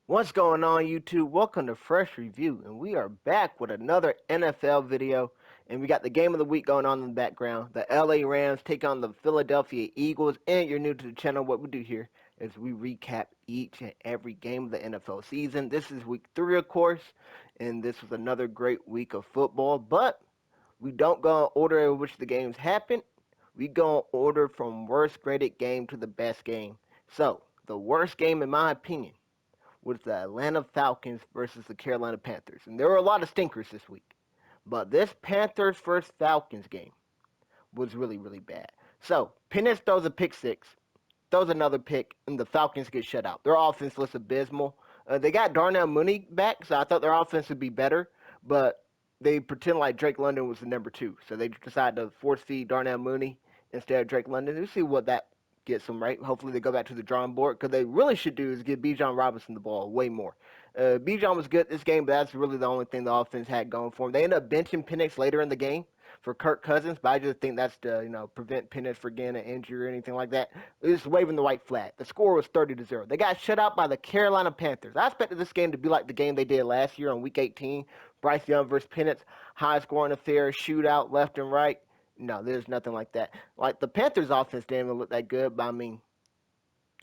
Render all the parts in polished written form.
What's going on, YouTube? Welcome to Fresh Review, and we are back with another NFL video. And we got the game of the week going on in the background. The LA Rams take on the Philadelphia Eagles. And you're new to the channel, what we do here is we recap each and every game of the NFL season. This is week 3, of course, and this was another great week of football. But we don't go in order in which the games happened. We go in order from worst graded game to the best game. So, the worst game, in my opinion, was the Atlanta Falcons versus the Carolina Panthers. And there were a lot of stinkers this week. But this Panthers versus Falcons game was really, really bad. So, Penix throws a pick six, throws another pick, and the Falcons get shut out. Their offense looks abysmal. They got Darnell Mooney back, so I thought their offense would be better, but they pretend like Drake London was the number 2. So they decided to force feed Darnell Mooney instead of Drake London. We'll see what that gets them, right? Hopefully they go back to the drawing board, because they really should do is give Bijan Robinson the ball way more. Bijan was good this game, but that's really the only thing the offense had going for them. They ended up benching Penix later in the game for Kirk Cousins, but I just think that's to prevent Penix from getting an injury or anything like that. It's waving the white flag. The score was 30-0. They got shut out by the Carolina Panthers. I expected this game to be like the game they did last year on Week 18, Bryce Young versus Penix, high scoring affair, shootout left and right. No, there's nothing like that. Like the Panthers' offense didn't even look that good, but I mean,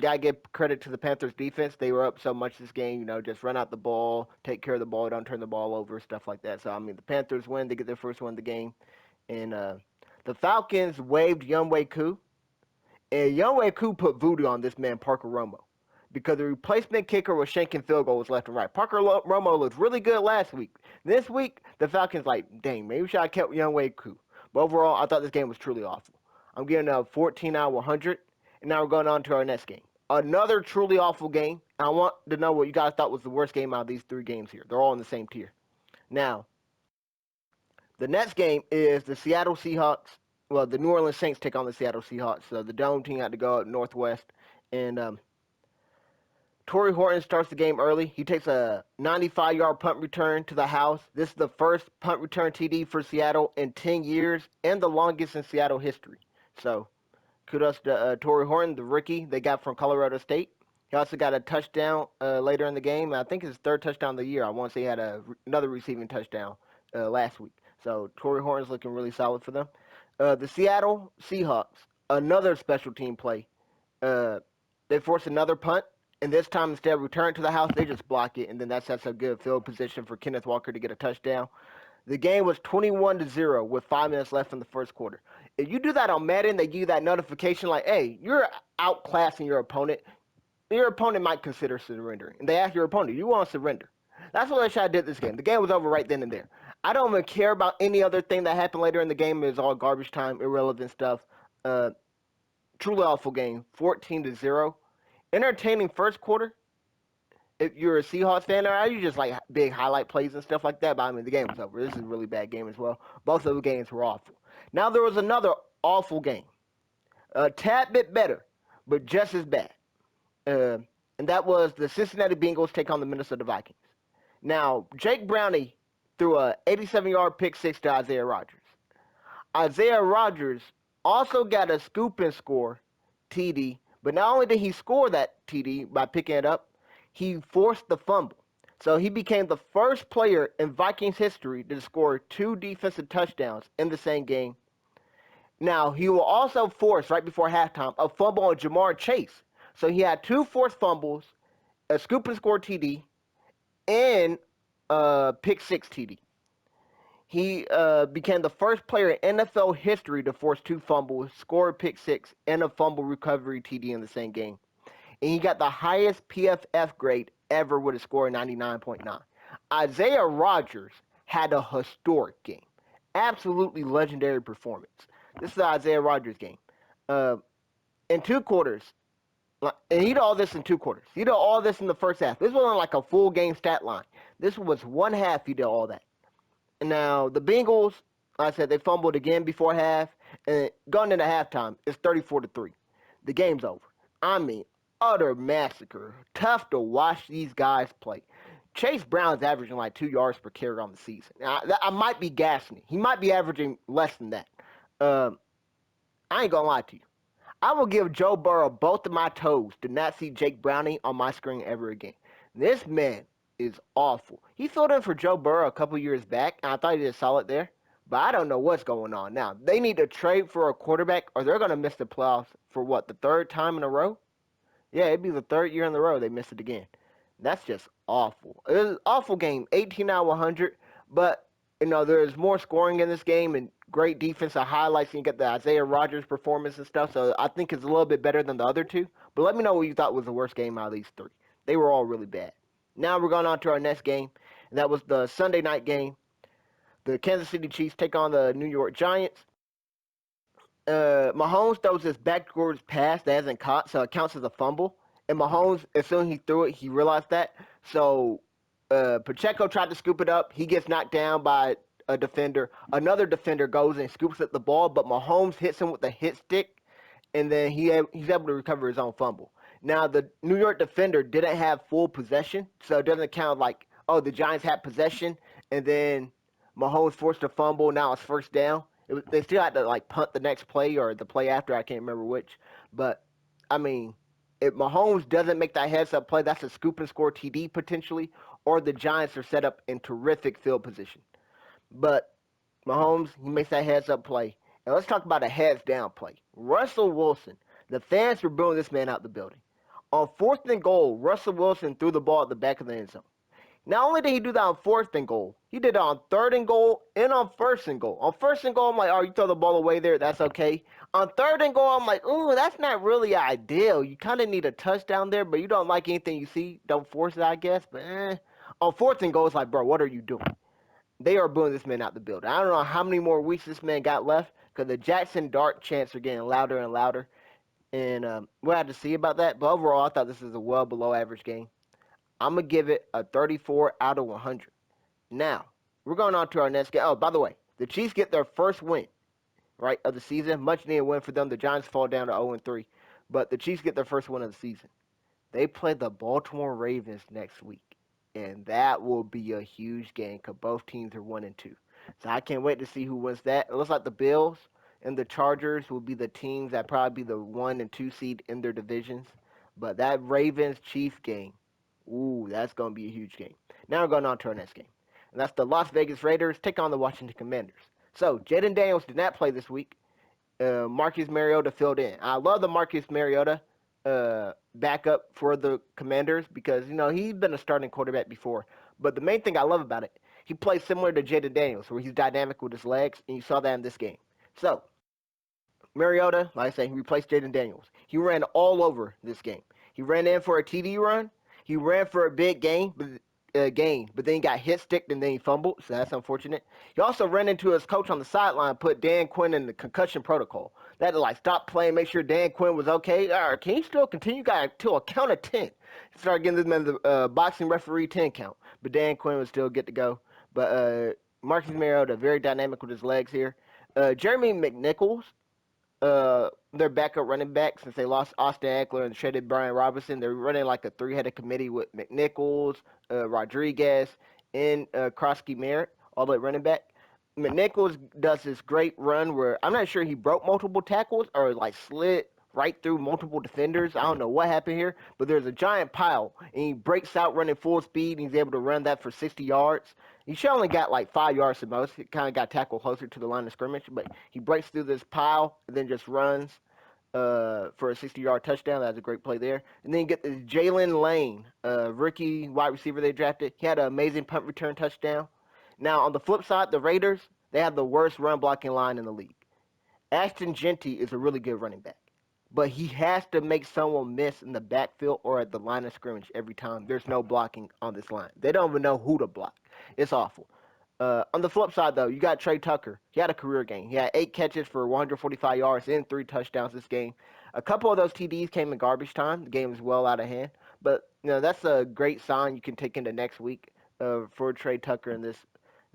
gotta give credit to the Panthers defense. They were up so much this game, just run out the ball, take care of the ball, don't turn the ball over, stuff like that. So I mean, the Panthers win, they get their first win of the game, and the Falcons waived Younghoe Koo, and Younghoe Koo put voodoo on this man Parker Romo, because the replacement kicker was shanking field goals left and right. Parker Romo looked really good last week. This week, the Falcons like, dang, maybe we should have kept Younghoe Koo. But overall, I thought this game was truly awful. I'm giving a 14 out of 100. And now we're going on to our next game. Another truly awful game. I want to know what you guys thought was the worst game out of these 3 games here. They're all in the same tier. Now, the next game is the Seattle Seahawks. Well, the New Orleans Saints take on the Seattle Seahawks. So the Dome team had to go up northwest. And Torrey Horton starts the game early. He takes a 95-yard punt return to the house. This is the first punt return TD for Seattle in 10 years and the longest in Seattle history. So kudos to Torrey Horton, the rookie they got from Colorado State. He also got a touchdown later in the game. I think his 3rd touchdown of the year. I want to say he had another receiving touchdown last week. So Torrey Horton's looking really solid for them. The Seattle Seahawks, another special team play. They force another punt, and this time instead of return to the house, they just block it, and then that sets a good field position for Kenneth Walker to get a touchdown. The game was 21-0 with 5 minutes left in the first quarter. If you do that on Madden, they give you that notification like, hey, you're outclassing your opponent. Your opponent might consider surrendering. And they ask your opponent, you want to surrender? That's what I should have did this game. The game was over right then and there. I don't even care about any other thing that happened later in the game. It was all garbage time, irrelevant stuff. Truly awful game. 14-0. Entertaining first quarter. If you're a Seahawks fan, or you just like big highlight plays and stuff like that. But I mean, the game was over. This is a really bad game as well. Both of the games were awful. Now there was another awful game, a tad bit better, but just as bad, and that was the Cincinnati Bengals take on the Minnesota Vikings. Now Jake Brownie threw a 87-yard pick six to Isaiah Rodgers. Isaiah Rodgers also got a scoop and score TD, but not only did he score that TD by picking it up, he forced the fumble. So he became the first player in Vikings history to score 2 defensive touchdowns in the same game. Now, he will also force, right before halftime, a fumble on Jamar Chase. So he had 2 forced fumbles, a scoop and score TD, and a pick 6 TD. He became the first player in NFL history to force 2 fumbles, score a pick 6, and a fumble recovery TD in the same game. And he got the highest PFF grade ever with a score of 99.9. Isaiah Rodgers had a historic game. Absolutely legendary performance. This is the Isaiah Rodgers game. In 2 quarters, and he did all this in 2 quarters. He did all this in the first half. This wasn't like a full game stat line. This was 1 half he did all that. And now the Bengals, like I said, they fumbled again before half. And going into halftime, it's 34-3. The game's over. I mean, utter massacre. Tough to watch these guys play. Chase Brown's averaging like 2 yards per carry on the season. Now, I might be gassing it. He might be averaging less than that. I ain't gonna lie to you. I will give Joe Burrow both of my toes to not see Jake Browning on my screen ever again. This man is awful. He filled in for Joe Burrow a couple years back, and I thought he did solid there. But I don't know what's going on now. They need to trade for a quarterback, or they're going to miss the playoffs for what, the third time in a row? Yeah, it'd be the third year in a row they missed it again. That's just awful. It was an awful game, 18 out of 100. But there's more scoring in this game and great defensive highlights. And you get the Isaiah Rodgers performance and stuff. So I think it's a little bit better than the other two. But let me know what you thought was the worst game out of these three. They were all really bad. Now we're going on to our next game, and that was the Sunday night game. The Kansas City Chiefs take on the New York Giants. Mahomes throws this backwards pass that hasn't caught, so it counts as a fumble. And Mahomes, as soon as he threw it, he realized that. So Pacheco tried to scoop it up. He gets knocked down by a defender. Another defender goes and scoops up the ball, but Mahomes hits him with a hit stick, and then he's able to recover his own fumble. Now the New York defender didn't have full possession, so it doesn't count like, oh, the Giants had possession and then Mahomes forced a fumble. Now it's first down. They still had to like punt the next play or the play after. I can't remember which, but I mean, if Mahomes doesn't make that heads up play, that's a scoop and score TD potentially, or the Giants are set up in terrific field position. But Mahomes, he makes that heads up play. And let's talk about a heads down play. Russell Wilson. The fans were booing this man out the building. On fourth and goal, Russell Wilson threw the ball at the back of the end zone. Not only did he do that on fourth and goal, he did it on third and goal and on first and goal. On first and goal, I'm like, oh, you throw the ball away there, that's okay. On third and goal, I'm like, ooh, that's not really ideal. You kind of need a touchdown there, but you don't like anything you see. Don't force it, I guess. But on fourth and goal, it's like, bro, what are you doing? They are booing this man out the building. I don't know how many more weeks this man got left because the Jackson Dart chants are getting louder and louder. And we'll have to see about that. But overall, I thought this is a well below average game. I'm going to give it a 34 out of 100. Now, we're going on to our next game. Oh, by the way, the Chiefs get their first win, right, of the season. Much needed win for them. The Giants fall down to 0-3. But the Chiefs get their first win of the season. They play the Baltimore Ravens next week, and that will be a huge game because both teams are 1-2. So I can't wait to see who wins that. It looks like the Bills and the Chargers will be the teams that probably be the 1 and 2 seed in their divisions. But that Ravens Chief game, ooh, that's going to be a huge game. Now we're going on to our next game, and that's the Las Vegas Raiders take on the Washington Commanders. So Jaden Daniels did not play this week. Marcus Mariota filled in. I love the Marcus Mariota backup for the Commanders because he's been a starting quarterback before. But the main thing I love about it, he plays similar to Jaden Daniels, where he's dynamic with his legs, and you saw that in this game. So Mariota, like I say, he replaced Jaden Daniels. He ran all over this game. He ran in for a TD run. He ran for a big gain, but then he got hit sticked and then he fumbled, so that's unfortunate. He also ran into his coach on the sideline, put Dan Quinn in the concussion protocol. That to like stop playing, make sure Dan Quinn was okay. All right, can you still continue? Got to a count of 10. Start getting this man the boxing referee 10 count, but Dan Quinn was still good to go. But Marcus Mariota, very dynamic with his legs here. Jeremy McNichols, their backup running back, since they lost Austin Eckler and traded Brian Robinson. They're running like a three-headed committee with McNichols, Rodriguez, and Krosky Merritt, all the running back. McNichols does this great run where I'm not sure he broke multiple tackles or like slid right through multiple defenders. I don't know what happened here, but there's a giant pile, and he breaks out running full speed, and he's able to run that for 60 yards. He should only got like 5 yards at most. He kind of got tackled closer to the line of scrimmage, but he breaks through this pile and then just runs for a 60-yard touchdown. That's a great play there. And then you get this Jalen Lane, rookie wide receiver they drafted. He had an amazing punt return touchdown. Now, on the flip side, the Raiders, they have the worst run blocking line in the league. Ashton Genty is a really good running back, but he has to make someone miss in the backfield or at the line of scrimmage every time. There's no blocking on this line. They don't even know who to block. It's awful. On the flip side, though, you got Trey Tucker. He had a career game. He had 8 catches for 145 yards and 3 touchdowns this game. A couple of those TDs came in garbage time. The game was well out of hand. But, that's a great sign you can take into next week for Trey Tucker in this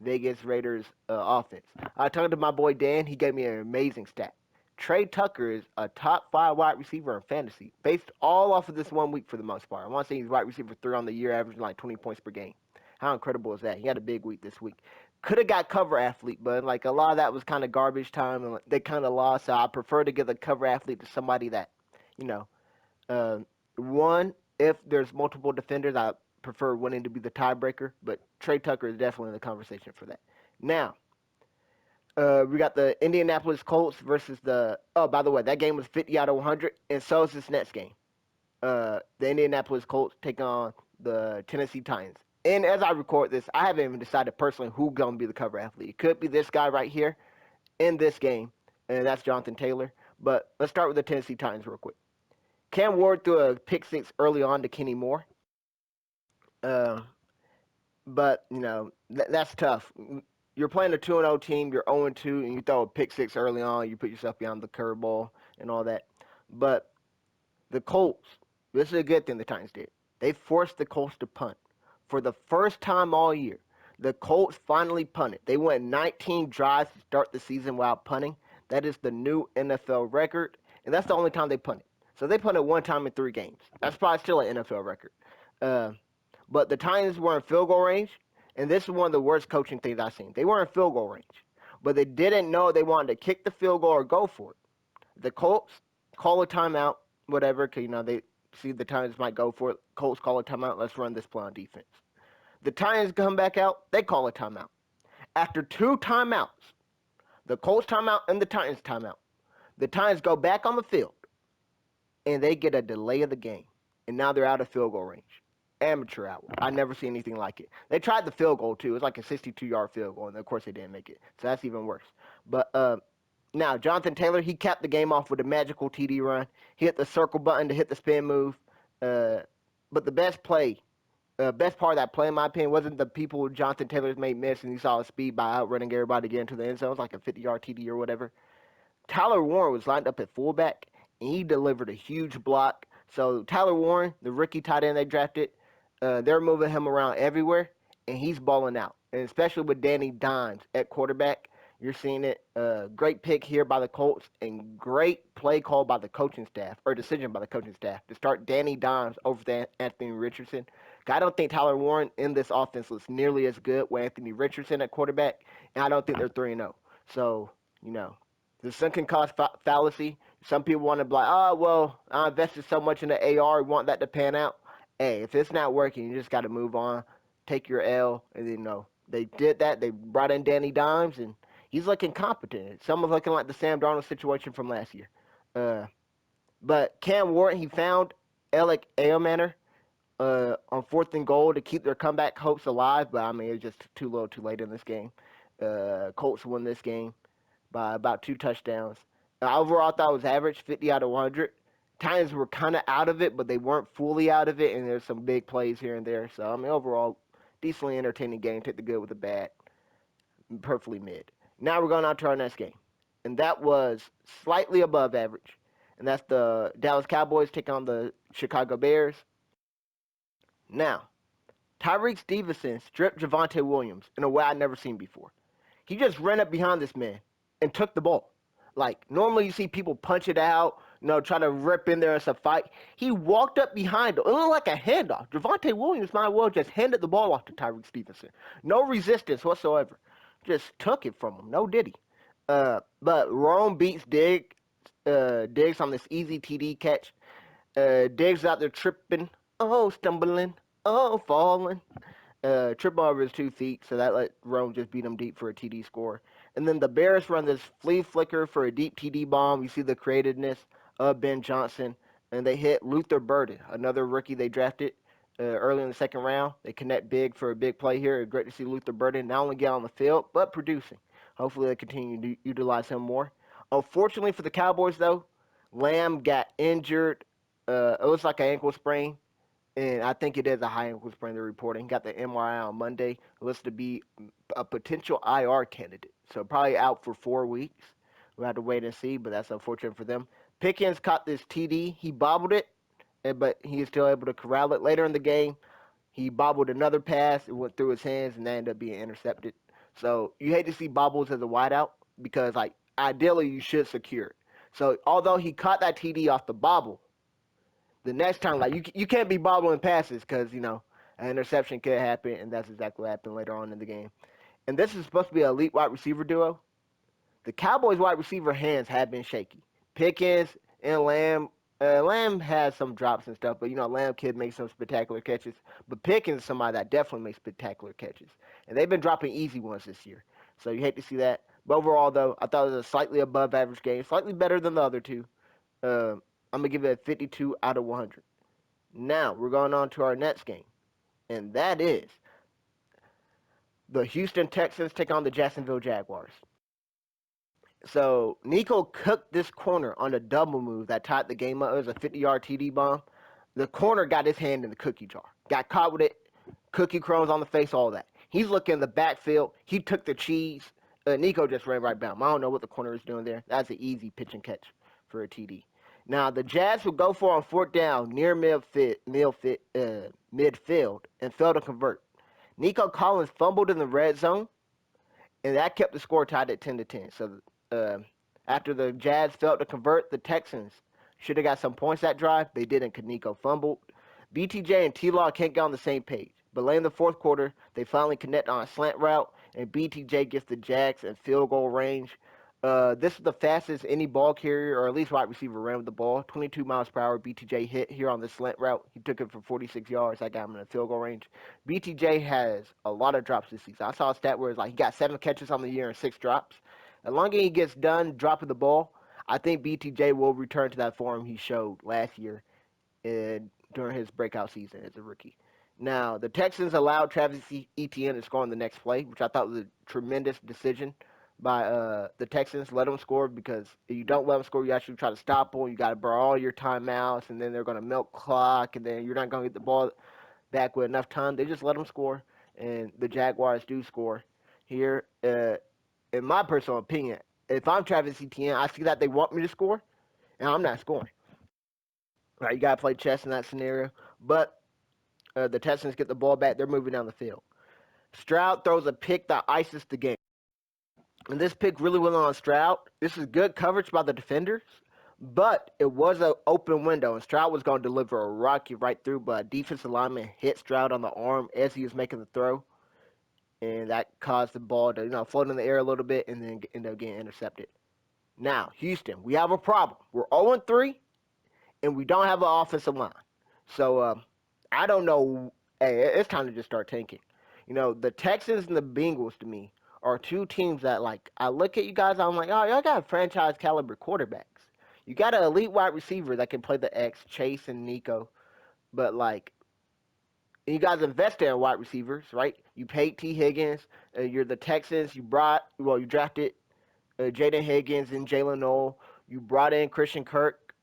Vegas Raiders offense. I talked to my boy Dan. He gave me an amazing stat. Trey Tucker is a top 5 wide receiver in fantasy, based all off of this 1 week for the most part. I want to say he's wide receiver 3 on the year, averaging like 20 points per game. How incredible is that? He had a big week this week. Could have got cover athlete, but like a lot of that was kind of garbage time, and they kind of lost. So I prefer to give the cover athlete to somebody that, you know, uh, one, if there's multiple defenders, I prefer winning to be the tiebreaker, but Trey Tucker is definitely in the conversation for that. Now, we got the Indianapolis Colts versus the. Oh, by the way, that game was 50 out of 100, and so is this next game. The Indianapolis Colts take on the Tennessee Titans. And as I record this, I haven't even decided personally who's going to be the cover athlete. It could be this guy right here in this game, and that's Jonathan Taylor. But let's start with the Tennessee Titans real quick. Cam Ward threw a pick six early on to Kenny Moore. Uh, but, that's tough. You're playing a 2-0 team, you're 0-2, and you throw a pick six early on, you put yourself behind the curveball and all that. But the Colts, this is a good thing the Titans did. They forced the Colts to punt. For the first time all year, the Colts finally punted. They went 19 drives to start the season without punting. That is the new NFL record, and that's the only time they punted. So they punted one time in 3 games. That's probably still an NFL record. Uh, but the Titans were in field goal range, and this is one of the worst coaching things I've seen. They were in field goal range, but they didn't know they wanted to kick the field goal or go for it. The Colts call a timeout, whatever, because, they see the Titans might go for it. Colts call a timeout. Let's run this play on defense. The Titans come back out. They call a timeout. After 2 timeouts, the Colts timeout and the Titans timeout, the Titans go back on the field, and they get a delay of the game. And now they're out of field goal range. Amateur hour. I never see anything like it. They tried the field goal, too. It was like a 62-yard field goal, and of course they didn't make it. So that's even worse. But now, Jonathan Taylor, he capped the game off with a magical TD run. He hit the circle button to hit the spin move. But the best part of that play, in my opinion, wasn't the people Jonathan Taylor's made miss and he saw his speed by outrunning everybody to get into the end zone. It was like a 50-yard TD or whatever. Tyler Warren was lined up at fullback, and he delivered a huge block. So Tyler Warren, the rookie tight end they drafted, they're moving him around everywhere, and he's balling out. And especially with Danny Dimes at quarterback, you're seeing it. Great pick here by the Colts, and great play call by the coaching staff, or decision by the coaching staff, to start Danny Dimes over Anthony Richardson. I don't think Tyler Warren in this offense looks nearly as good with Anthony Richardson at quarterback, and I don't think they're 3-0. So, the sunken cost fallacy. Some people want to be like, oh, well, I invested so much in the AR, want that to pan out. Hey, if it's not working, you just got to move on, take your L, and then, they did that. They brought in Danny Dimes, and he's looking competent. Some are looking like the Sam Darnold situation from last year. But Cam Ward, he found Alec Ayomanor on 4th and goal to keep their comeback hopes alive, but I mean, it was just too little too late in this game. Colts won this game by about 2 touchdowns. Overall, I thought it was average, 50 out of 100. Titans were kind of out of it, but they weren't fully out of it, and there's some big plays here and there. So, I mean, overall, decently entertaining game. Take the good with the bad. Perfectly mid. Now we're going on to our next game, and that was slightly above average, and that's the Dallas Cowboys taking on the Chicago Bears. Now, Tyreek Stevenson stripped Javonte Williams in a way I'd never seen before. He just ran up behind this man and took the ball. Like, normally you see people punch it out, try to rip in there as a fight. He walked up behind him. It looked like a handoff. Javonte Williams might well just handed the ball off to Tyreek Stevenson. No resistance whatsoever. Just took it from him. No diddy. But Rome beats Diggs on this easy TD catch. Diggs out there tripping, stumbling, falling. Trip over his 2 feet, so that let Rome just beat him deep for a TD score. And then the Bears run this flea flicker for a deep TD bomb. You see the creativeness of Ben Johnson. And they hit Luther Burden, another rookie they drafted early in the 2nd round. They connect big for a big play here. Great to see Luther Burden not only get on the field, but producing. Hopefully they continue to utilize him more. Unfortunately for the Cowboys, though, Lamb got injured. It looks like an ankle sprain. And I think it is a high ankle sprain they're reporting. Got the MRI on Monday. Looks to be a potential IR candidate. So probably out for 4 weeks. We'll have to wait and see, but that's unfortunate for them. Pickens caught this TD. He bobbled it, but he is still able to corral it. Later in the game, he bobbled another pass. It went through his hands, and that ended up being intercepted. So you hate to see bobbles as a wideout because, ideally you should secure it. So although he caught that TD off the bobble, the next time, you can't be bobbling passes because, an interception could happen, and that's exactly what happened later on in the game. And this is supposed to be an elite wide receiver duo. The Cowboys wide receiver hands have been shaky. Pickens and Lamb, Lamb has some drops and stuff, but Lamb kid makes some spectacular catches. But Pickens is somebody that definitely makes spectacular catches, and they've been dropping easy ones this year. So you hate to see that. But overall, though, I thought it was a slightly above average game, slightly better than the other two. I'm gonna give it a 52 out of 100. Now we're going on to our next game, and that is the Houston Texans take on the Jacksonville Jaguars. So Nico cooked this corner on a double move that tied the game up. It was a 50-yard TD bomb. The corner got his hand in the cookie jar, got caught with it, cookie crumbs on the face, all that. He's looking in the backfield. He took the cheese. Nico just ran right by him. I don't know what the corner is doing there. That's an easy pitch and catch for a TD. Now the Jazz would go for on fourth down near midfield and failed to convert. Nico Collins fumbled in the red zone, and that kept the score tied at 10-10. So uh, after the Jazz failed to convert, the Texans should have got some points that drive. They didn't because Nico fumbled. BTJ and T-Law can't get on the same page. But late in the fourth quarter, they finally connect on a slant route, and BTJ gets the Jags in field goal range. This is the fastest any ball carrier, or at least wide receiver, ran with the ball. 22 miles per hour BTJ hit here on the slant route. He took it for 46 yards. I got him in the field goal range. BTJ has a lot of drops this season. I saw a stat where it's like he got 7 catches on the year and 6 drops. As long as he gets done dropping the ball, I think BTJ will return to that form he showed last year during his breakout season as a rookie. Now, the Texans allowed Travis Etienne to score on the next play, which I thought was a tremendous decision by the Texans. Let them score because if you don't let them score, you actually try to stop them. You got to burn all your timeouts, and then they're going to milk clock, and then you're not going to get the ball back with enough time. They just let them score, and the Jaguars do score here. In my personal opinion, if I'm Travis Etienne, I see that they want me to score, and I'm not scoring. Right, you got to play chess in that scenario. But the Texans get the ball back. They're moving down the field. Stroud throws a pick that ices the game. And this pick really went on Stroud. This is good coverage by the defenders, but it was an open window, and Stroud was going to deliver a rocket right through, but a defensive lineman hit Stroud on the arm as he was making the throw, and that caused the ball to float in the air a little bit and then end up getting intercepted. Now, Houston, we have a problem. We're 0-3, and we don't have an offensive line. So I don't know. Hey, it's time to just start tanking. The Texans and the Bengals to me are two teams that like I look at you guys. I'm like, oh, y'all got franchise caliber quarterbacks. You got an elite wide receiver that can play the X, Chase and Nico. But like, you guys invested in wide receivers, right? You paid T Higgins. You're the Texans. You drafted Jaden Higgins and Jalen Noel. You brought in Christian Kirk.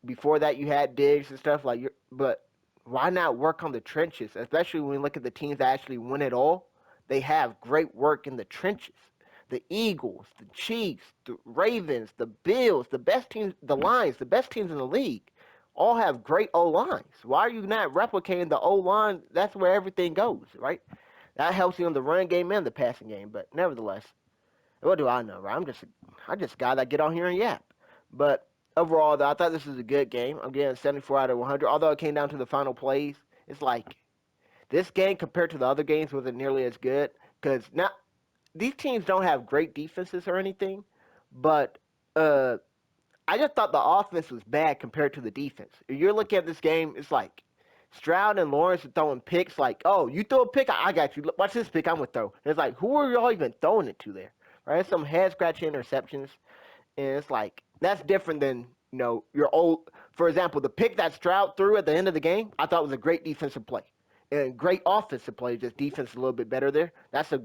Before that, you had Diggs and stuff like. But why not work on the trenches? Especially when we look at the teams that actually win it all. They have great work in the trenches. The Eagles, the Chiefs, the Ravens, the Bills, the best teams, the Lions, the best teams in the league, all have great O lines. Why are you not replicating the O line? That's where everything goes, right? That helps you in the run game and the passing game. But nevertheless, what do I know, right? I'm just a guy that get on here and yap. But overall, though, I thought this was a good game. I'm getting 74 out of 100. Although it came down to the final plays, it's like this game compared to the other games wasn't nearly as good because now these teams don't have great defenses or anything, but I just thought the offense was bad compared to the defense. If you're looking at this game, it's like Stroud and Lawrence are throwing picks like, oh, you throw a pick, I got you. Watch this pick, I'm going to throw. And it's like, who are y'all even throwing it to there? Right? Some head-scratching interceptions. And it's like, that's different than, your old, for example, the pick that Stroud threw at the end of the game, I thought was a great defensive play. And great offensive play, just defense a little bit better there. That's a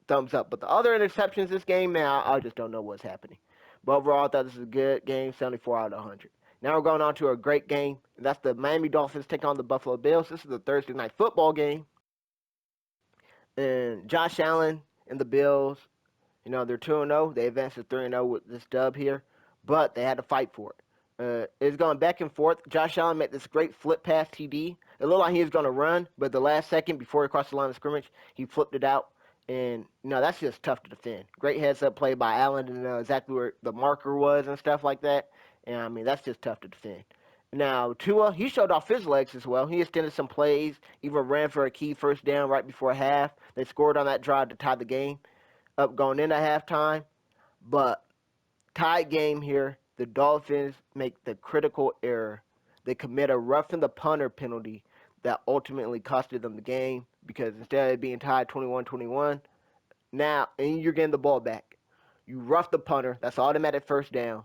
thumbs up. But the other interceptions this game, man, I just don't know what's happening. But overall, I thought this was a good game, 74 out of 100. Now we're going on to a great game. And that's the Miami Dolphins take on the Buffalo Bills. This is the Thursday night football game. And Josh Allen and the Bills, they're 2-0. They advanced to 3-0 with this dub here. But they had to fight for it. It's going back and forth. Josh Allen made this great flip pass TD. It looked like he was going to run, but the last second before he crossed the line of scrimmage, he flipped it out. And, that's just tough to defend. Great heads-up play by Allen to know exactly where the marker was and stuff like that. And, I mean, that's just tough to defend. Now, Tua, he showed off his legs as well. He extended some plays, even ran for a key first down right before half. They scored on that drive to tie the game up going into halftime. But tied game here. The Dolphins make the critical error They commit a roughing the punter penalty that ultimately costed them the game because instead of it being tied 21-21, now and you're getting the ball back. You rough the punter, that's automatic first down.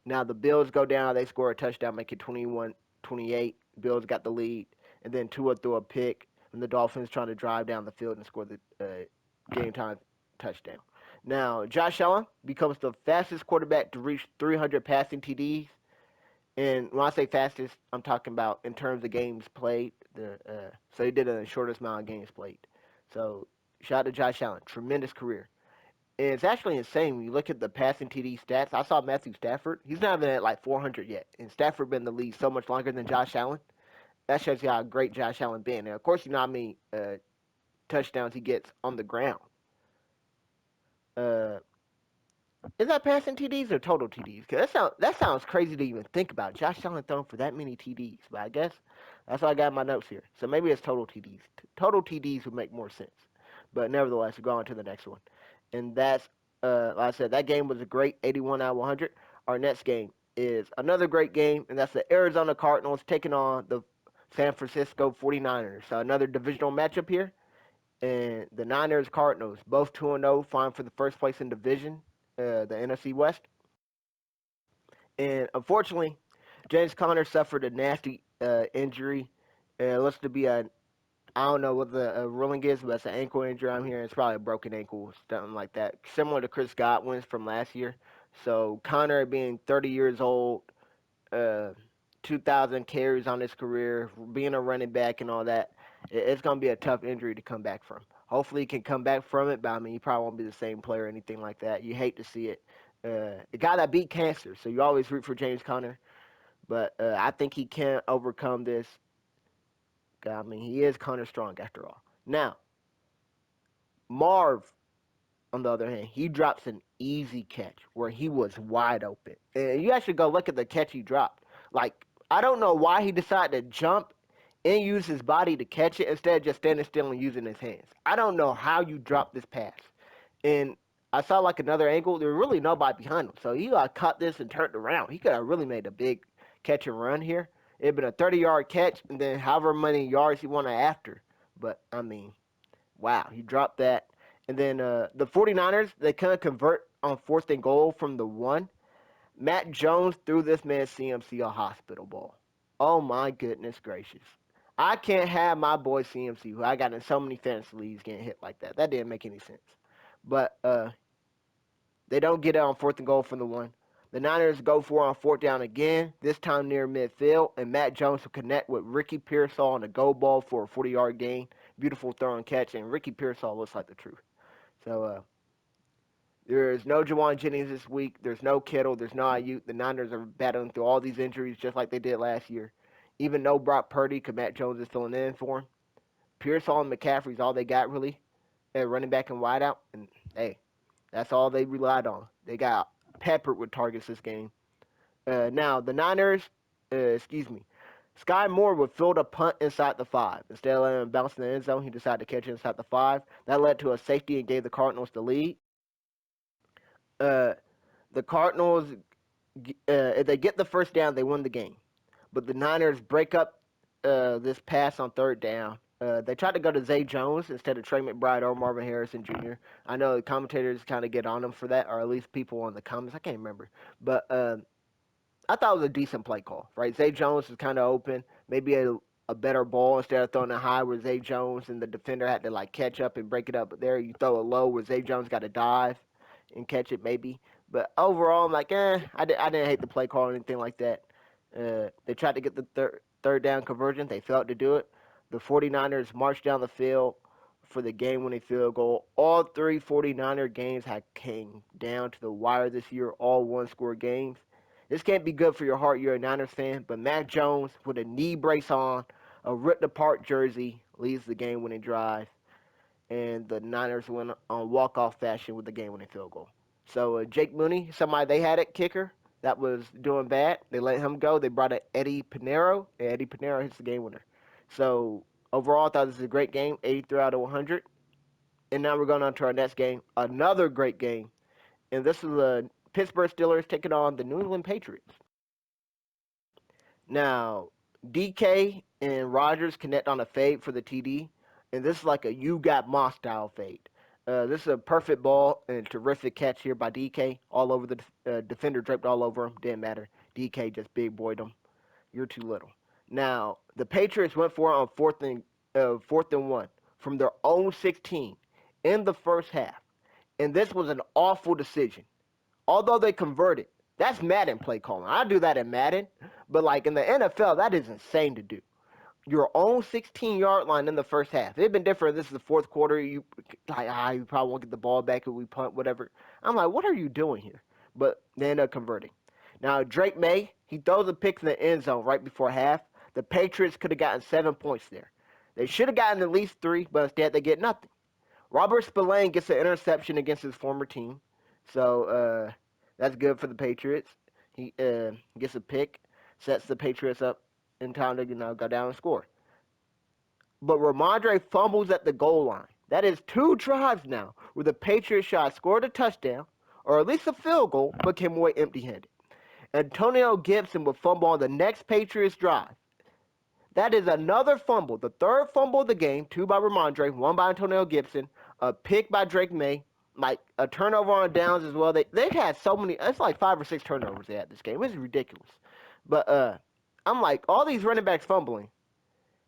Now the Bills go down, they score a touchdown, make it 21-28. Bills got the lead, and then Tua threw a pick, and the Dolphins trying to drive down the field and score the game time touchdown. Now Josh Allen becomes the fastest quarterback to reach 300 passing TDs. And when I say fastest, I'm talking about in terms of games played. So he did it in the shortest amount of games played. So shout out to Josh Allen, tremendous career. And it's actually insane when you look at the passing TD stats. I saw Matthew Stafford. He's not even at like 400 yet. And Stafford been in the league so much longer than Josh Allen. That shows you how great Josh Allen been. And of course, you know how many touchdowns he gets on the ground. Uh, is that passing TDs or total TDs? Cause that sounds crazy to even think about. Josh Allen throwing for that many TDs, but I guess that's what I got in my notes here. So maybe it's total TDs. Total TDs would make more sense. But nevertheless, we're going to the next one, and that's like I said, that game was a great 81 out of 100. Our next game is another great game, and that's the Arizona Cardinals taking on the San Francisco 49ers. So another divisional matchup here. And the Niners Cardinals, both 2-0, fine for the first place in division, the NFC West. And unfortunately, James Conner suffered a nasty injury. It looks to be a, I don't know what the ruling is, but it's an ankle injury. I'm hearing it's probably a broken ankle, something like that. Similar to Chris Godwin's from last year. So Conner being 30 years old, uh, 2,000 carries on his career, being a running back and all that, it's going to be a tough injury to come back from. Hopefully, he can come back from it, but I mean, he probably won't be the same player or anything like that. You hate to see it. A guy that beat cancer, so you always root for James Conner, but I think he can overcome this. I mean, he is Conner strong after all. Now, Marv, on the other hand, he drops an easy catch where he was wide open. And you actually go look at the catch he dropped. Like, I don't know why he decided to jump and use his body to catch it instead of just standing still and using his hands. I don't know how you dropped this pass. And I saw like another angle. There was really nobody behind him. So he caught this and turned around. He could have really made a big catch and run here. It'd been a 30-yard catch and then however many yards he wanted after. But, I mean, wow, he dropped that. And then the 49ers, they couldn't convert on fourth and goal from the one. Matt Jones threw this man CMC a hospital ball. Oh my goodness gracious. I can't have my boy CMC, who I got in so many fantasy leagues, getting hit like that. That didn't make any sense. But they don't get it on fourth and goal from the one. The Niners go for it on fourth down again, this time near midfield, and Matt Jones will connect with Ricky Pearsall on a go ball for a 40-yard gain. Beautiful throw and catch, and Ricky Pearsall looks like the truth. So there's no Jawan Jennings this week. There's no Kittle. There's no Ayuk. The Niners are battling through all these injuries just like they did last year. Even no Brock Purdy, because Matt Jones is filling in for him. Pearsall and McCaffrey's all they got really at running back and wideout. And hey, that's all they relied on. They got peppered with targets this game. Now the Niners, excuse me, Sky Moore would field a punt inside the 5. Instead of letting him bounce in the end zone, he decided to catch it inside the 5. That led to a safety and gave the Cardinals the lead. Uh, the Cardinals, if they get the first down, they win the game. But the Niners break up this pass on third down. They tried to go to Zay Jones instead of Trey McBride or Marvin Harrison Jr. I know the commentators kind of get on them for that, or at least people in the comments. I can't remember. But I thought it was a decent play call, right? Zay Jones was kind of open. Maybe a better ball instead of throwing it high where Zay Jones and the defender had to like catch up and break it up. But there you throw it low where Zay Jones got to dive and catch it maybe. But overall, I'm like, I didn't hate the play call or anything like that. They tried to get the third down conversion. They failed to do it. The 49ers marched down the field for the game-winning field goal. All three 49er games had came down to the wire this year, all one-score games. This can't be good for your heart. You're a Niners fan, but Mac Jones with a knee brace on, a ripped apart jersey, leads the game-winning drive, and the Niners win on walk-off fashion with the game-winning field goal. So Jake Mooney, somebody they had at kicker that was doing bad, they let him go. They brought in Eddie Pinero, and Eddie Pinero hits the game winner. So overall, I thought this was a great game, 83 out of 100. And now we're going on to our next game, another great game, and this is the Pittsburgh Steelers taking on the New England Patriots. Now, DK and Rogers connect on a fade for the TD, and this is like a you got Ma style fade. This is a perfect ball and a terrific catch here by DK. All over the defender, draped all over him. Didn't matter. DK just big boyed him. You're too little. Now, the Patriots went for it on fourth and one from their own 16 in the first half, and this was an awful decision. Although they converted, that's Madden play calling. I do that in Madden, but like in the NFL, that is insane to do. Your own 16-yard line in the first half. It'd been different. This is the fourth quarter. You probably won't get the ball back if we punt, whatever. I'm like, what are you doing here? But they end up converting. Now Drake May, he throws a pick in the end zone right before half. The Patriots could have gotten 7 points there. They should have gotten at least three, but instead they get nothing. Robert Spillane gets an interception against his former team, so that's good for the Patriots. He gets a pick, sets the Patriots up in time to go down and score. But Ramondre fumbles at the goal line. That is two drives now where the Patriots shot scored a touchdown or at least a field goal, but came away empty-handed. Antonio Gibson would fumble on the next Patriots drive. That is another fumble, the third fumble of the game, two by Ramondre, one by Antonio Gibson, a pick by Drake May, like a turnover on downs as well. They had so many. It's like 5 or 6 turnovers they had this game. It's ridiculous. But I'm like, all these running backs fumbling.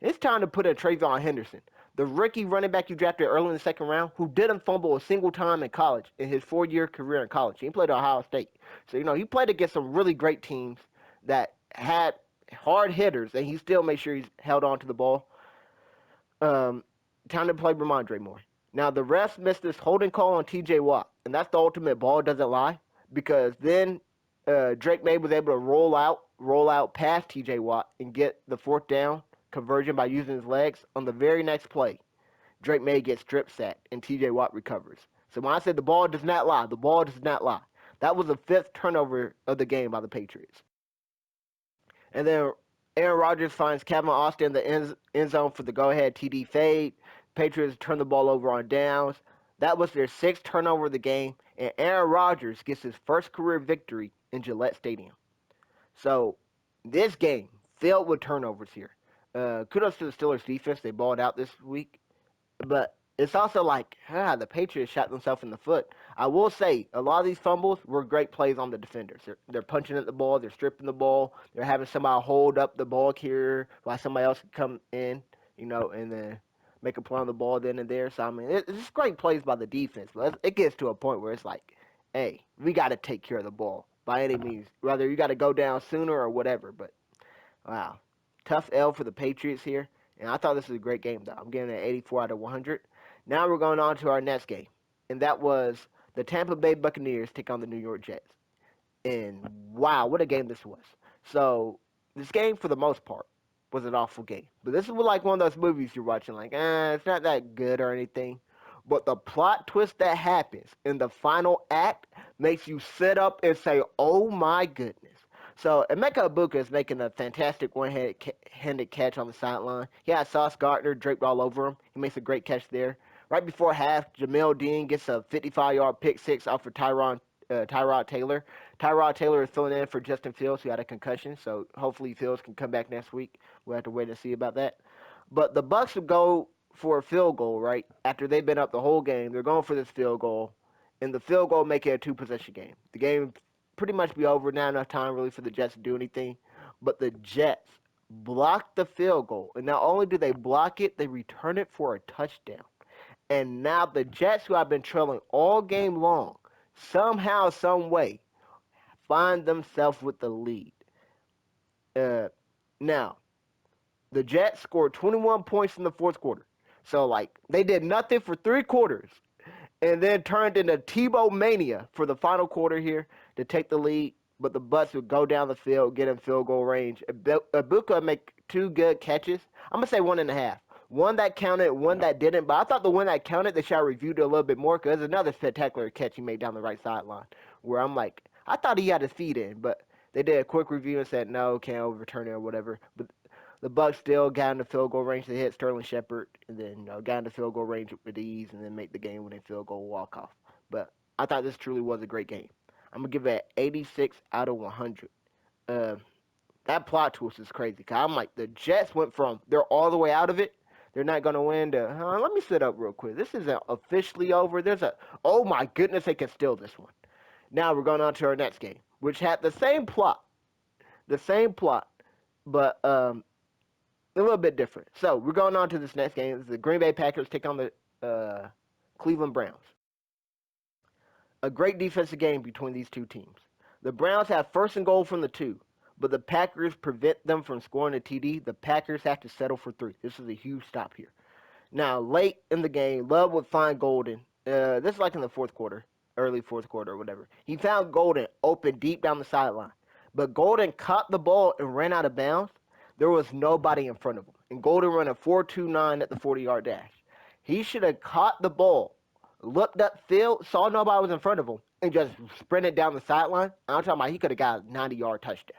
It's time to put in Trayvon Henderson, the rookie running back you drafted early in the second round, who didn't fumble a single time in college in his 4-year career in college. He played at Ohio State, so he played against some really great teams that had hard hitters, and he still made sure he's held on to the ball. Um, Time to play Ramondre more. Now the refs missed this holding call on T.J. Watt, and that's the ultimate ball doesn't lie, because then Drake May was able to roll out past T.J. Watt and get the fourth down conversion by using his legs. On the very next play, Drake May gets strip sacked and T.J. Watt recovers. So when I said the ball does not lie, the ball does not lie. That was the fifth turnover of the game by the Patriots. And then Aaron Rodgers finds Kevin Austin in the end zone for the go-ahead TD fade. Patriots turn the ball over on downs. That was their sixth turnover of the game, and Aaron Rodgers gets his first career victory in Gillette Stadium. So this game filled with turnovers here. Kudos to the Steelers defense; they balled out this week. But it's also like, the Patriots shot themselves in the foot. I will say, a lot of these fumbles were great plays on the defenders. They're punching at the ball, they're stripping the ball, they're having somebody hold up the ball carrier while somebody else can come in, and then make a play on the ball then and there. So, I mean, it's just great plays by the defense. But it gets to a point where it's like, hey, we got to take care of the ball by any means. Whether you got to go down sooner or whatever. But wow. Tough L for the Patriots here. And I thought this was a great game, though. I'm giving it 84 out of 100. Now we're going on to our next game. And that was the Tampa Bay Buccaneers take on the New York Jets. And wow, what a game this was. So, this game, for the most part, was an awful game. But this is like one of those movies you're watching, like, it's not that good or anything. But the plot twist that happens in the final act makes you sit up and say, oh my goodness. So Emeka Ibuka is making a fantastic one-handed catch on the sideline. He had Sauce Gardner draped all over him. He makes a great catch there. Right before half, Jamel Dean gets a 55-yard pick six off for Tyrod Taylor. Tyrod Taylor is filling in for Justin Fields, who had a concussion. So hopefully Fields can come back next week. We'll have to wait and see about that. But the Bucks would go for a field goal, right? After they've been up the whole game, they're going for this field goal, and the field goal make it a two-possession game. The game pretty much be over. Not enough time really for the Jets to do anything. But the Jets block the field goal, and not only do they block it, they return it for a touchdown. And now the Jets, who have been trailing all game long, somehow, some way, find themselves with the lead. Uh, Now, the Jets scored 21 points in the fourth quarter. So, like, they did nothing for 3 quarters and then turned into Tebow mania for the final quarter here to take the lead. But the Bucks would go down the field, get in field goal range. Ibuka make 2 good catches. I'm going to say 1.5. One that counted, one that didn't. But I thought the one that counted, they should have reviewed it a little bit more because there's another spectacular catch he made down the right sideline where I'm like, I thought he had his feet in, but they did a quick review and said, no, can't overturn it or whatever. But the Bucks still got in the field goal range. They hit Sterling Shepard, and then got in the field goal range with ease, and then make the game winning field goal walk off. But I thought this truly was a great game. I'm gonna give it 86 out of 100. Uh, That plot twist is crazy. Cause I'm like, the Jets went from they're all the way out of it. They're not gonna win. To let me sit up real quick. This isn't officially over. There's a oh my goodness, they can steal this one. Now we're going on to our next game, which had the same plot, but a little bit different. So we're going on to this next game. The Green Bay Packers take on the Cleveland Browns. A great defensive game between these two teams. The Browns have first and goal from the 2, but the Packers prevent them from scoring a TD. The Packers have to settle for 3. This is a huge stop here. Now, late in the game, Love would find Golden. This is like in the fourth quarter, early fourth quarter or whatever. He found Golden open deep down the sideline. But Golden caught the ball and ran out of bounds. There was nobody in front of him. And Golden ran a 4.29 at the 40-yard dash. He should have caught the ball, looked upfield, saw nobody was in front of him, and just sprinted down the sideline. I'm talking about he could have got a 90-yard touchdown.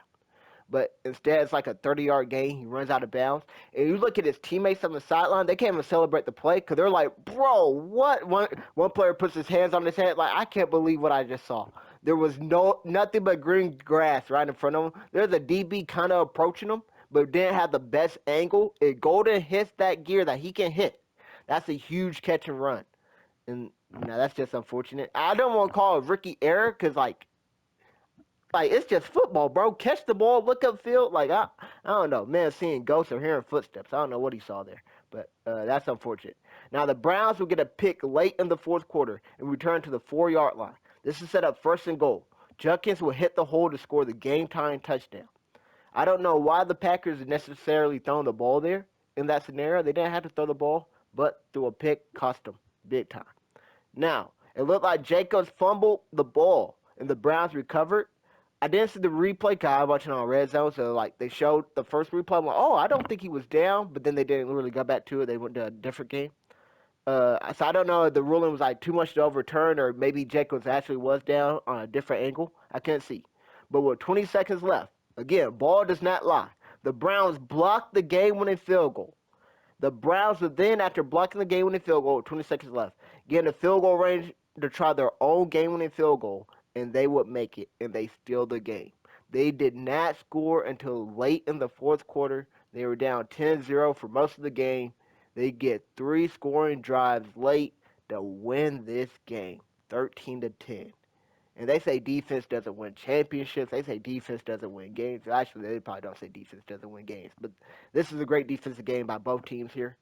But instead, it's like a 30-yard gain. He runs out of bounds. And you look at his teammates on the sideline, they can't even celebrate the play because they're like, bro, what? One player puts his hands on his head like, I can't believe what I just saw. There was nothing but green grass right in front of him. There's a DB kind of approaching him, but didn't have the best angle. If Golden hits that gear that he can hit, that's a huge catch and run. And now that's just unfortunate. I don't want to call it rookie error because, like it's just football, bro. Catch the ball, look upfield. Like I don't know, man. Seeing ghosts or hearing footsteps. I don't know what he saw there, but that's unfortunate. Now the Browns will get a pick late in the fourth quarter and return to the 4-yard line. This is set up first and goal. Judkins will hit the hole to score the game-tying touchdown. I don't know why the Packers necessarily throwing the ball there in that scenario. They didn't have to throw the ball, but through a pick cost them big time. Now, it looked like Jacobs fumbled the ball, and the Browns recovered. I didn't see the replay because I was watching on Red Zone, so like they showed the first replay. I'm like, oh, I don't think he was down, but then they didn't really go back to it. They went to a different game. So I don't know if the ruling was like too much to overturn, or maybe Jacobs actually was down on a different angle. I can't see. But with 20 seconds left, again, ball does not lie. The Browns blocked the game-winning field goal. The Browns would then, after blocking the game-winning field goal with 20 seconds left, get in the field goal range to try their own game-winning field goal, and they would make it, and they steal the game. They did not score until late in the fourth quarter. They were down 10-0 for most of the game. They get 3 scoring drives late to win this game, 13-10. And they say defense doesn't win championships. They say defense doesn't win games. Actually, they probably don't say defense doesn't win games. But this is a great defensive game by both teams here.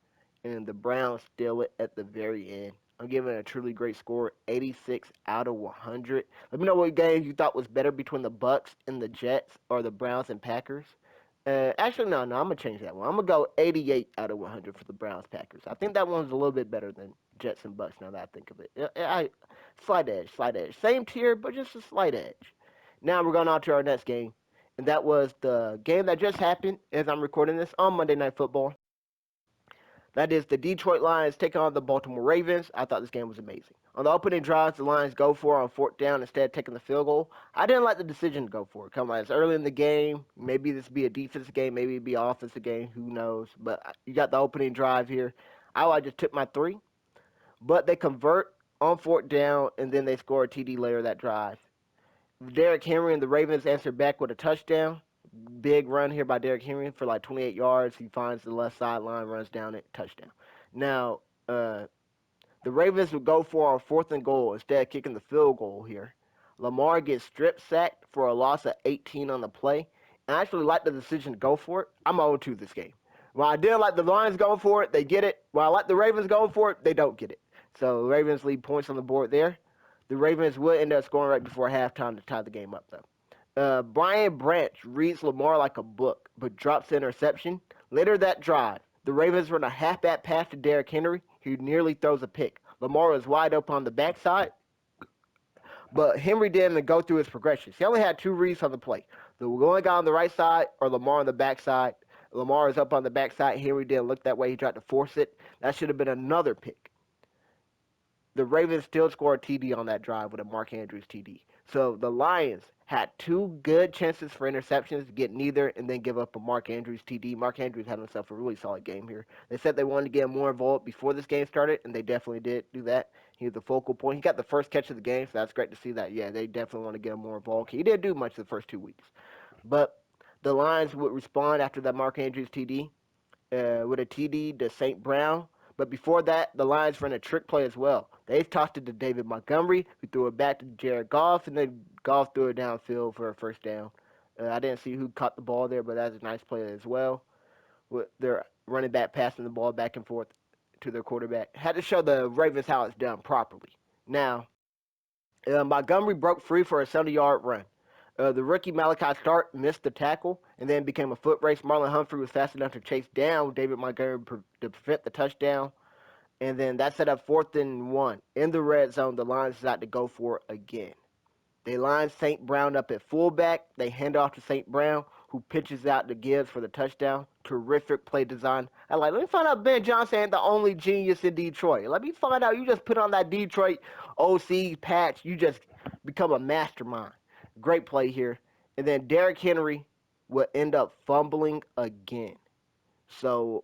And the Browns steal it at the very end. I'm giving it a truly great score, 86 out of 100. Let me know what games you thought was better between the Bucks and the Jets or the Browns and Packers. Actually, no, I'm going to change that one. I'm going to go 88 out of 100 for the Browns Packers. I think that one's a little bit better than Jets and Bucks now that I think of it. Slight edge, slight edge. Same tier, but just a slight edge. Now we're going on to our next game. And that was the game that just happened as I'm recording this on Monday Night Football. That is the Detroit Lions taking on the Baltimore Ravens. I thought this game was amazing. On the opening drives, the Lions go for it on fourth down instead of taking the field goal. I didn't like the decision to go for it. Come on, it's early in the game. Maybe this be a defensive game. Maybe it be an offensive game. Who knows? But you got the opening drive here. I just took my 3. But they convert on fourth down, and then they score a TD later that drive. Derrick Henry and the Ravens answer back with a touchdown. Big run here by Derrick Henry for like 28 yards. He finds the left sideline, runs down it, touchdown. Now, the Ravens would go for on fourth and goal instead of kicking the field goal here. Lamar gets strip sacked for a loss of 18 on the play. And I actually like the decision to go for it. I'm 0-2 this game. While I didn't like the Lions going for it, they get it. While I like the Ravens going for it, they don't get it. So the Ravens lead points on the board there. The Ravens would end up scoring right before halftime to tie the game up, though. Brian Branch reads Lamar like a book, but drops the interception. Later that drive, the Ravens run a halfback pass to Derrick Henry, who nearly throws a pick. Lamar was wide open on the backside, but Henry didn't go through his progressions. He only had 2 reads on the play. The one guy on the right side or Lamar on the backside. Lamar is up on the backside. Henry didn't look that way. He tried to force it. That should have been another pick. The Ravens still scored a TD on that drive with a Mark Andrews TD. So the Lions had 2 good chances for interceptions, get neither, and then give up a Mark Andrews TD. Mark Andrews had himself a really solid game here. They said they wanted to get him more involved before this game started, and they definitely did do that. He was the focal point. He got the first catch of the game, so that's great to see that. Yeah, they definitely want to get him more involved. He didn't do much the first 2 weeks. But the Lions would respond after that Mark Andrews TD with a TD to St. Brown. But before that, the Lions ran a trick play as well. They tossed it to David Montgomery, who threw it back to Jared Goff, and then Goff threw it downfield for a first down. I didn't see who caught the ball there, but that's a nice play as well. With their running back passing the ball back and forth to their quarterback. Had to show the Ravens how it's done properly. Now, Montgomery broke free for a 70-yard run. The rookie Malachi Stark missed the tackle and then became a foot race. Marlon Humphrey was fast enough to chase down David Montgomery to prevent the touchdown. And then that set up 4th and 1. In the red zone, the Lions decided to go for it again. They line St. Brown up at fullback. They hand off to St. Brown, who pitches out to Gibbs for the touchdown. Terrific play design. Let me find out Ben Johnson ain't the only genius in Detroit. Let me find out you just put on that Detroit OC patch. You just become a mastermind. Great play here. And then Derrick Henry will end up fumbling again. So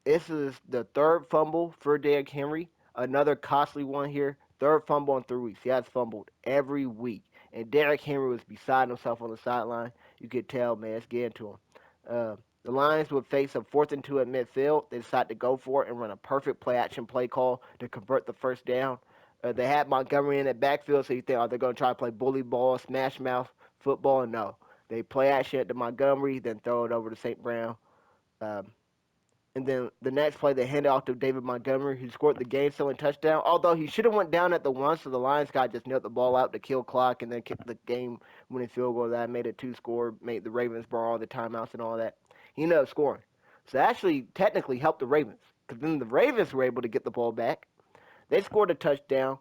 this is the third fumble for Derrick Henry. Another costly one here. Third fumble in 3 weeks. He has fumbled every week. And Derrick Henry was beside himself on the sideline. You could tell, man, it's getting to him. The Lions would face a 4th and 2 at midfield. They decided to go for it and run a perfect play-action play call to convert the first down. They had Montgomery in the backfield, so you think, they're going to try to play bully ball, smash mouth football? No. They play action to Montgomery, then throw it over to St. Brown. And then the next play, they hand it off to David Montgomery, who scored the game-sealing touchdown. Although he should have went down at the one, so the Lions guy just nailed the ball out to kill clock and then kicked the game-winning field goal. That made it 2-score, made the Ravens borrow all the timeouts and all that. He ended up scoring. So that actually technically helped the Ravens, because then the Ravens were able to get the ball back. They scored a touchdown,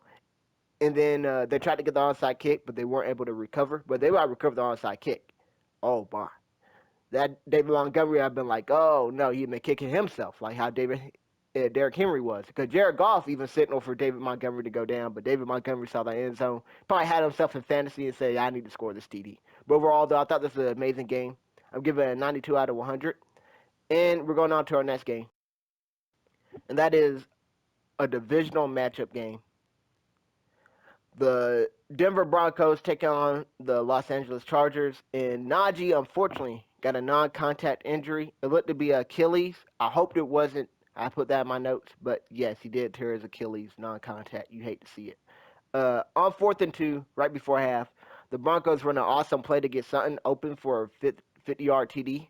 and then they tried to get the onside kick, but they weren't able to recover. But they might recover the onside kick. Oh, my. That David Montgomery, I've been like, oh no, he'd been kicking himself, like how Derrick Henry was. Because Jared Goff even signaled for David Montgomery to go down, but David Montgomery saw the end zone, probably had himself in fantasy and said, I need to score this TD. But overall, though, I thought this was an amazing game. I'm giving it a 92 out of 100. And we're going on to our next game. And that is a divisional matchup game. The Denver Broncos take on the Los Angeles Chargers, and Najee, unfortunately, got a non-contact injury. It looked to be Achilles. I hoped it wasn't. I put that in my notes, but yes, he did tear his Achilles, non-contact. You hate to see it. On 4th and 2, right before half, the Broncos run an awesome play to get Sutton open for a 50-yard TD.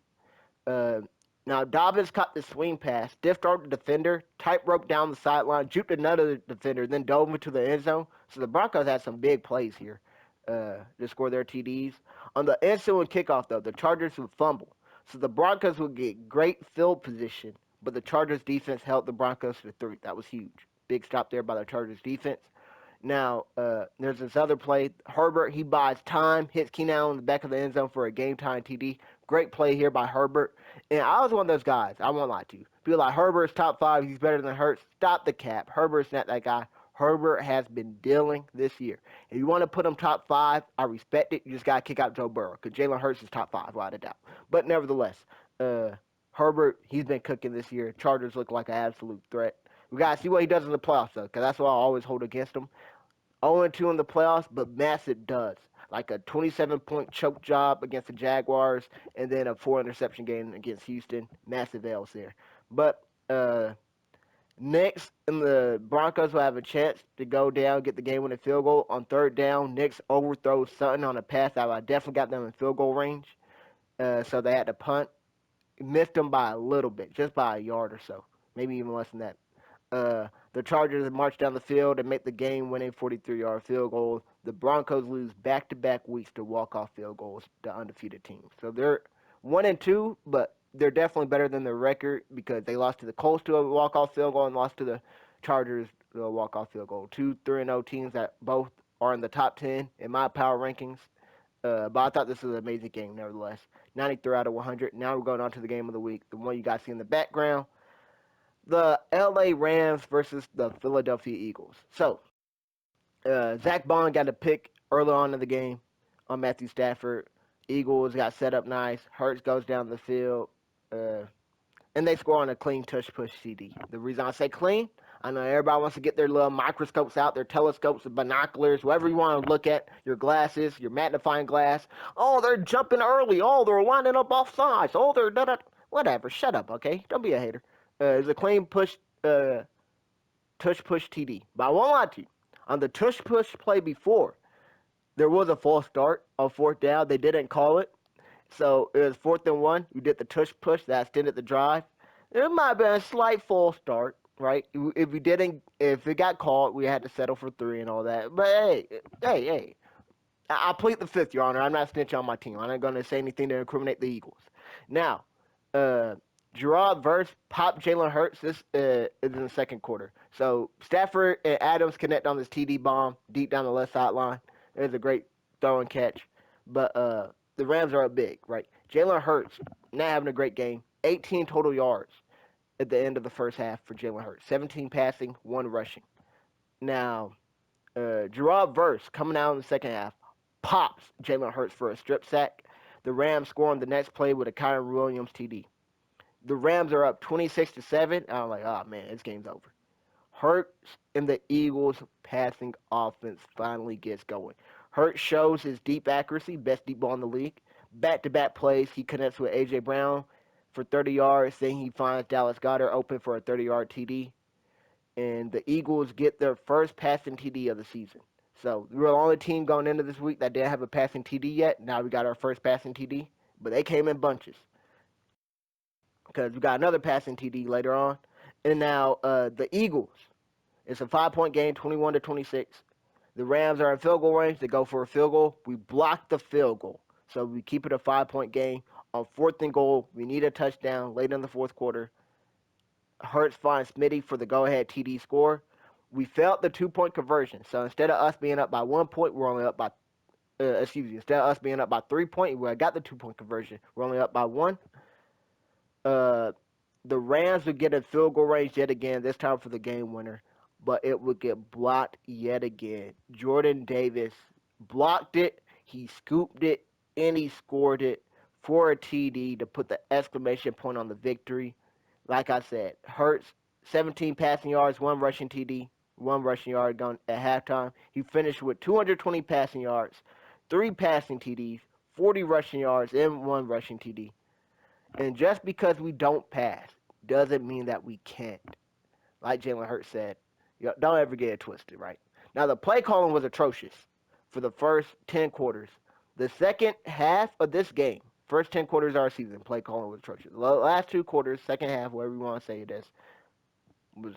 Now, Dobbins caught the swing pass, stiff-armed the defender, tightrope down the sideline, juked another defender, then dove into the end zone. So the Broncos had some big plays here to score their TDs. On the ensuing kickoff, though, the Chargers would fumble. So the Broncos would get great field position, but the Chargers defense held the Broncos to 3. That was huge. Big stop there by the Chargers defense. Now, there's this other play. Herbert, he buys time, hits Keenan Allen in the back of the end zone for a game-time TD. Great play here by Herbert. And I was one of those guys, I won't lie to you. People like, Herbert's top 5, he's better than Hurts. Stop the cap. Herbert's not that guy. Herbert has been dealing this year. If you want to put him top 5, I respect it. You just got to kick out Joe Burrow, because Jalen Hurts is top 5, without a doubt. But nevertheless, Herbert, he's been cooking this year. Chargers look like an absolute threat. We got to see what he does in the playoffs, though, because that's what I always hold against him. 0-2 in the playoffs, but massive duds. Like a 27-point choke job against the Jaguars, and then a 4-interception game against Houston. Massive L's there. But next, the Broncos will have a chance to go down, get the game-winning field goal. On 3rd down, Knicks overthrows Sutton on a pass that I definitely got them in field goal range. So they had to punt. Missed them by a little bit, just by a yard or so. Maybe even less than that. The Chargers march down the field and make the game-winning 43-yard field goal. The Broncos lose back-to-back weeks to walk-off field goals to undefeated teams. So they're 1-2, but they're definitely better than their record because they lost to the Colts to a walk-off field goal and lost to the Chargers to a walk-off field goal. 2 3-0 teams that both are in the top 10 in my power rankings. But I thought this was an amazing game, nevertheless. 93 out of 100. Now we're going on to the game of the week, the one you guys see in the background. The LA Rams versus the Philadelphia Eagles. So, Zach Bond got a pick early on in the game on Matthew Stafford. Eagles got set up nice. Hurts goes down the field. And they score on a clean touch push CD. The reason I say clean, I know everybody wants to get their little microscopes out, their telescopes, binoculars, whatever you want to look at, your glasses, your magnifying glass. Oh, they're jumping early. Oh, they're lining up off sides. Oh, they're da da. Whatever. Shut up, okay? Don't be a hater. It's a clean tush push TD. But I won't lie to you. On the tush push play before, there was a false start on fourth down. They didn't call it. So it was 4th and 1. We did the tush push that extended the drive. It might have been a slight false start, right? If it got called, we had to settle for 3 and all that. But hey, I plead the fifth, Your Honor. I'm not snitching on my team. I'm not going to say anything to incriminate the Eagles. Now, uh, Gerard Verse popped Jalen Hurts. This is in the second quarter. So Stafford and Adams connect on this TD bomb deep down the left sideline. It was a great throw and catch. But the Rams are up big, right? Jalen Hurts not having a great game. 18 total yards at the end of the first half for Jalen Hurts. 17 passing, 1 rushing. Now, Gerard Verse coming out in the second half pops Jalen Hurts for a strip sack. The Rams score on the next play with a Kyron Williams TD. The Rams are up 26-7. I'm like, oh man, this game's over. Hurts and the Eagles passing offense finally gets going. Hurts shows his deep accuracy, best deep ball in the league. Back-to-back plays, he connects with A.J. Brown for 30 yards. Then he finds Dallas Goedert open for a 30-yard TD. And the Eagles get their first passing TD of the season. So we're the only team going into this week that didn't have a passing TD yet. Now we got our first passing TD. But they came in bunches because we got another passing TD later on. And now the Eagles, it's a 5-point game, 21-26. The Rams are in field goal range. They go for a field goal. We block the field goal. So we keep it a 5-point game. On 4th and goal, we need a touchdown late in the fourth quarter. Hurts finds Smitty for the go-ahead TD score. We failed the 2-point conversion. So instead of us being up by 1 point, we're only up by, instead of us being up by 3 points, where I got the 2-point conversion, we're only up by 1. Uh, the Rams would get a field goal range yet again, this time for the game winner, but it would get blocked yet again. Jordan Davis blocked it, he scooped it, and he scored it for a TD to put the exclamation point on the victory. Like I said, Hurts, 17 passing yards, 1 rushing TD, 1 rushing yard gone at halftime. He finished with 220 passing yards, 3 passing TDs, 40 rushing yards, and 1 rushing TD. And just because we don't pass doesn't mean that we can't. Like Jalen Hurts said, don't ever get it twisted, right? Now, the play calling was atrocious for the first 10 quarters. The second half of this game, first 10 quarters of our season, play calling was atrocious. The last 2 quarters, second half, whatever you want to say it is, was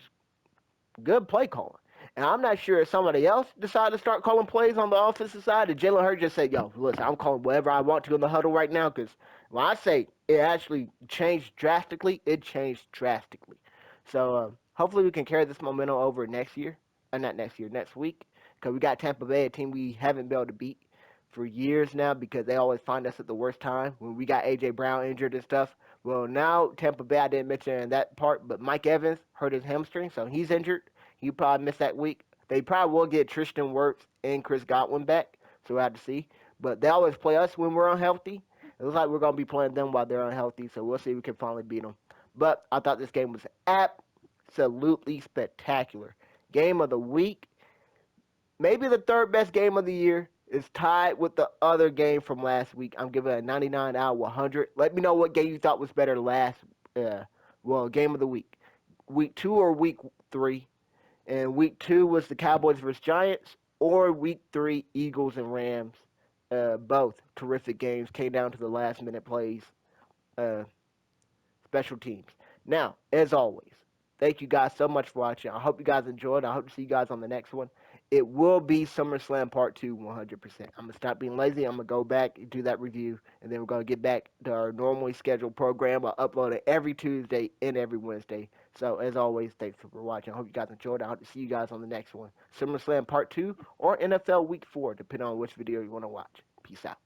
good play calling. And I'm not sure if somebody else decided to start calling plays on the offensive side. Did Jalen Hurts just say, yo, listen, I'm calling whatever I want to in the huddle right now? Because when I say it actually changed drastically, it changed drastically. So hopefully we can carry this momentum over next year. Not next year, next week. Because we got Tampa Bay, a team we haven't been able to beat for years now because they always find us at the worst time when we got A.J. Brown injured and stuff. Well, now Tampa Bay, I didn't mention in that part, but Mike Evans hurt his hamstring, so he's injured. He probably missed that week. They probably will get Tristan Wirfs and Chris Godwin back, so we'll have to see. But they always play us when we're unhealthy. It looks like we're going to be playing them while they're unhealthy, so we'll see if we can finally beat them. But I thought this game was absolutely spectacular. Game of the week, maybe the third best game of the year. Is tied with the other game from last week. I'm giving it a 99 out of 100. Let me know what game you thought was better game of the week. Week 2 or week 3? And week 2 was the Cowboys versus Giants, or week 3, Eagles and Rams. Both terrific games. Came down to the last minute plays. Special teams. Now, as always, thank you guys so much for watching. I hope you guys enjoyed. I hope to see you guys on the next one. It will be SummerSlam Part 2 100%. I'm going to stop being lazy. I'm going to go back and do that review, and then we're going to get back to our normally scheduled program. I'll upload it every Tuesday and every Wednesday. So, as always, thanks for watching. I hope you guys enjoyed. I hope to see you guys on the next one. SummerSlam Part 2 or NFL Week 4, depending on which video you want to watch. Peace out.